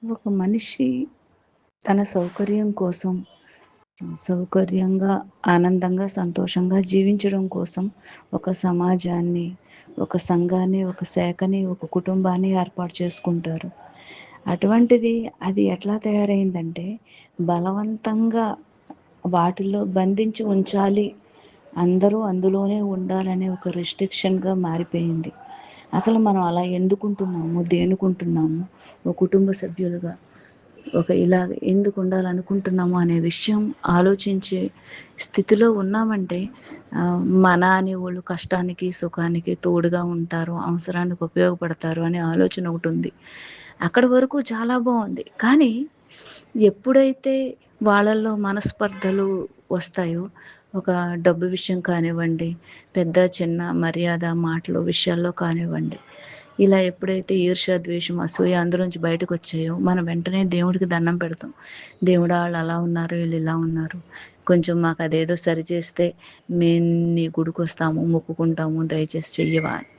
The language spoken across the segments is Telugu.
ఒక మనిషి తన సౌకర్యం కోసం సౌకర్యంగా, ఆనందంగా, సంతోషంగా జీవించడం కోసం ఒక సమాజాన్ని, ఒక సంఘాన్ని, ఒక శాఖని, ఒక కుటుంబాన్ని ఏర్పాటు చేసుకుంటారు. అటువంటిది అది ఎట్లా తయారైందంటే బలవంతంగా వాటిల్లో బంధించి ఉంచాలి. అందరూ అందులోనే ఉండాలనే ఒక రిస్ట్రిక్షన్‌గా మారిపోయింది. అసలు మనం అలా ఎందుకుంటున్నాము? దేనికుంటున్నాము? ఒక కుటుంబ సభ్యులుగా ఇలాగ ఎందుకు ఉండాలనుకుంటున్నాము అనే విషయం ఆలోచించే స్థితిలో ఉన్నామంటే మన అనేవోళ్ళు కష్టానికి, సుఖానికి తోడుగా ఉంటారు, అవసరానికి ఉపయోగపడతారు అనే ఆలోచన ఒకటుంది. అక్కడి వరకు చాలా బావుంది. కానీ ఎప్పుడైతే వాళ్ళల్లో మనస్పర్ధలు వస్తాయో, ఒక డబ్బు విషయం కానివ్వండి, పెద్ద, చిన్న మర్యాద, మాటలు విషయాల్లో కానివ్వండి, ఇలా ఎప్పుడైతే ఈర్ష్య, ద్వేషం, అసూయ అందులోంచి బయటకొచ్చాయో, మనం వెంటనే దేవుడికి దండం పెడతాం. దేవుడా! ఆళ్ళలా ఉన్నారు, ఈళ్ళు ఇలా ఉన్నారు. కొంచెం మాకదేదో సరిచేస్తే మేము నీ గుడికొస్తాము, మొక్కుకుంటాము, దయచేసి చెయ్యవా అని.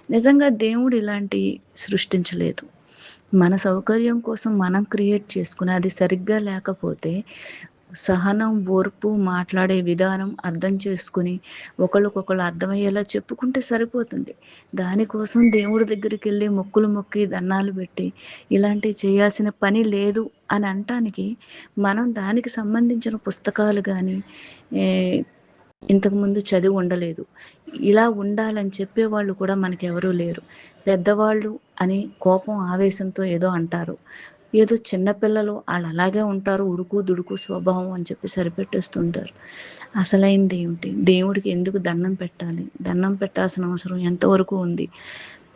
నిజంగా దేవుడు ఇలాంటియి సృష్టించలేదు. మన సౌకర్యం కోసం మనం క్రియేట్ చేసుకుని అది సరిగ్గా లేకపోతే సహనం, ఓర్పు, మాట్లాడే విధానం అర్థం చేసుకుని ఒకళ్ళకొకళ్ళు అర్థమయ్యేలా చెప్పుకుంటే సరిపోతుంది. దానికోసం దేవుడి దగ్గరికెళ్ళి మొక్కులు మొక్కి, దండాలు పెట్టి ఇలాంటివి చేయాల్సిన పని లేదు అని అనటానికి మనం దానికి సంబంధించిన పుస్తకాలు గానీ, ఏ ఇంతకుముందు చదివి ఉండలేదు. ఇలా ఉండాలని చెప్పేవాళ్ళు కూడా మనకెవరూ లేరు. పెద్దవాళ్ళు అని కోపం, ఆవేశంతో ఏదో అంటారు. ఏదో చిన్న పిల్లలు ఆళ్ళలాగే ఉంటారు. ఉడుకు, దుడుకు స్వభావం అని చెప్పి సరిపెట్టేస్తుంటారు. అసలైందేమిటి? దేవుడికి ఎందుకు దండం పెట్టాలి? దండం పెట్టాల్సిన అవసరం ఎంతవరకు ఉంది?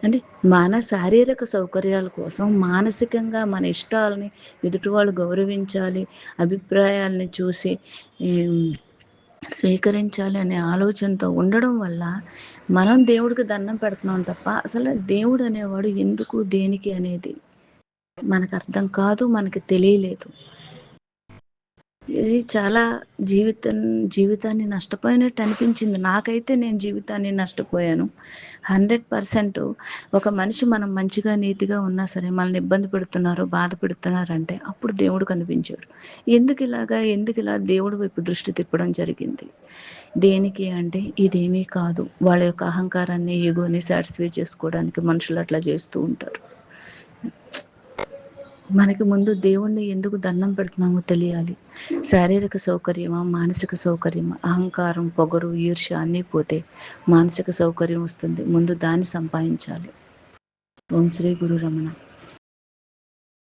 అంటే మన శారీరక సౌకర్యాల కోసం మానసికంగా మన ఇష్టాలని ఎదుటి వాళ్ళు గౌరవించాలి, అభిప్రాయాల్ని చూసి స్వీకరించాలి అనే ఆలోచనతో ఉండడం వల్ల మనం దేవుడికి దండం పెడుతున్నాం తప్ప అసలు దేవుడు అనేవాడు ఎందుకు, దేనికి అనేది మనకు అర్థం కాదు, మనకి తెలియలేదు. ఇది చాలా జీవితాన్ని నష్టపోయినట్టు అనిపించింది. నాకైతే నేను జీవితాన్ని నష్టపోయాను. 100% ఒక మనిషి మనం మంచిగా, నీతిగా ఉన్నా సరే మనల్ని ఇబ్బంది పెడుతున్నారు, బాధ పెడుతున్నారంటే అప్పుడు దేవుడు కనిపించాడు. ఎందుకిలా దేవుడి వైపు దృష్టి తిప్పడం జరిగింది. దేనికి అంటే ఇదేమీ కాదు. వాళ్ళ యొక్క అహంకారాన్ని, ఈగోని సాటిస్ఫై చేసుకోవడానికి మనుషులు అట్లా చేస్తూ ఉంటారు. మనకి ముందు దేవుణ్ణి ఎందుకు దండం పెడుతున్నామో తెలియాలి. శారీరక సౌకర్యమా, మానసిక సౌకర్యమా, అహంకారం, పొగరు, ఈర్ష్య అన్నీ పోతే మానసిక సౌకర్యం వస్తుంది. ముందు దాన్ని సంపాదించాలి. ఓం శ్రీ గురు రమణ.